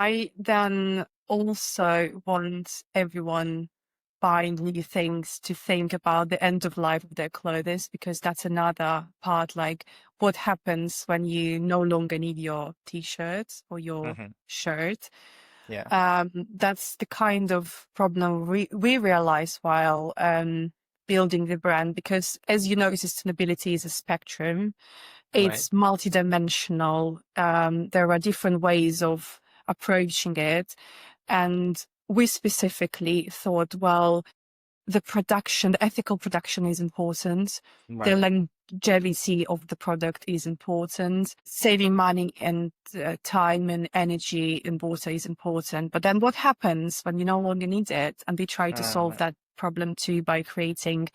I then also want everyone buying new things to think about the end of life of their clothes, because that's another part, like what happens when you no longer need your t-shirt or your Hmm. shirt. Yeah. That's the kind of problem we realize while building the brand, because as you know, sustainability is a spectrum. Right. It's multidimensional. There are different ways of approaching it. And we specifically thought, well, the ethical production is important. The Right. longevity of the product is important. Saving money and time and energy and water is important. But then what happens when you no longer need it? And we try to solve Uh, that problem too by creating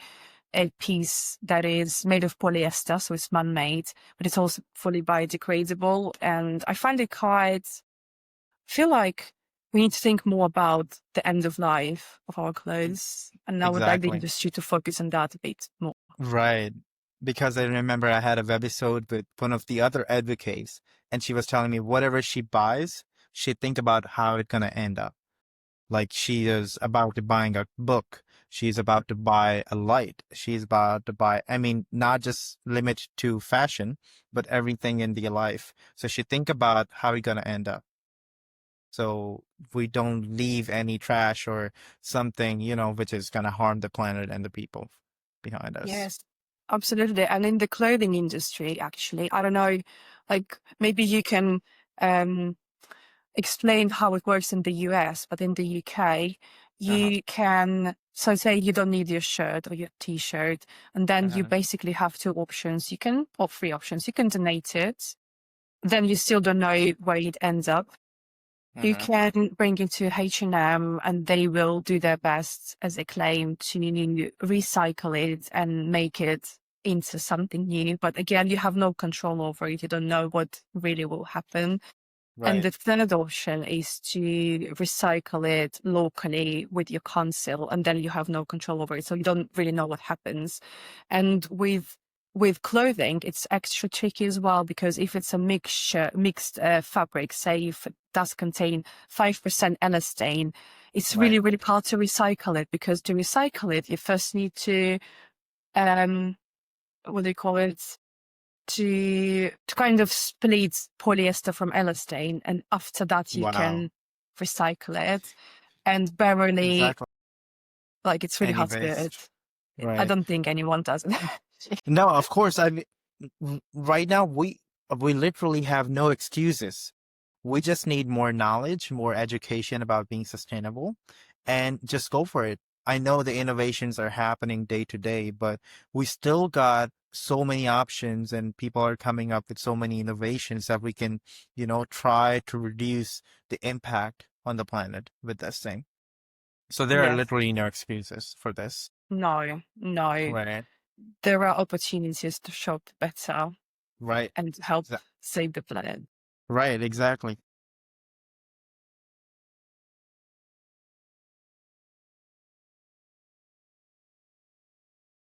a piece that is made of polyester, so it's man-made, but it's also fully biodegradable. And I find it feel like we need to think more about the end of life of our clothes. And I would like the exactly. industry to focus on that a bit more. Right. Because I remember I had a webisode with one of the other advocates, and she was telling me whatever she buys, she think about how it's gonna end up. Like she is about to buying a book. She's about to buy a light. She's about to buy, I mean, not just limit to fashion, but everything in the life. So she think about how it's gonna end up. So we don't leave any trash or something, which is gonna harm the planet and the people behind us. Yes, absolutely. And in the clothing industry, actually, I don't know, like maybe you can um, explain how it works in the US, but in the UK, Uh-huh. you can, so say you don't need your shirt or your t-shirt, and then you Uh-huh. basically have two options. Or three options. You can donate it, then you still don't know where it ends up. You Uh-huh. can bring it to H&M and they will do their best, as they claim, to recycle it and make it into something new. But again, you have no control over it. You don't know what really will happen. And Right. the third option is to recycle it locally with your council, and then you have no control over it. So you don't really know what happens. And with clothing, it's extra tricky as well, because if it's a mixed fabric, say if it does contain 5% elastane, it's Right. really, really hard to recycle it, because to recycle it, you first need to, um, what do you call it? To kind of split polyester from elastane, and after that you Wow. can recycle it. And barely, Exactly. like, it's really Any hard to do waste. it. I Right. don't think anyone does it. No, of course. I mean, right now we literally have no excuses. We just need more knowledge, more education about being sustainable, and just go for it. I know the innovations are happening day to day, but we still got so many options and people are coming up with so many innovations that we can, try to reduce the impact on the planet with this thing. So there are Yes. literally no excuses for this. No, no. Right. There are opportunities to shop better Right. and help Exa- save the planet. Right. Exactly.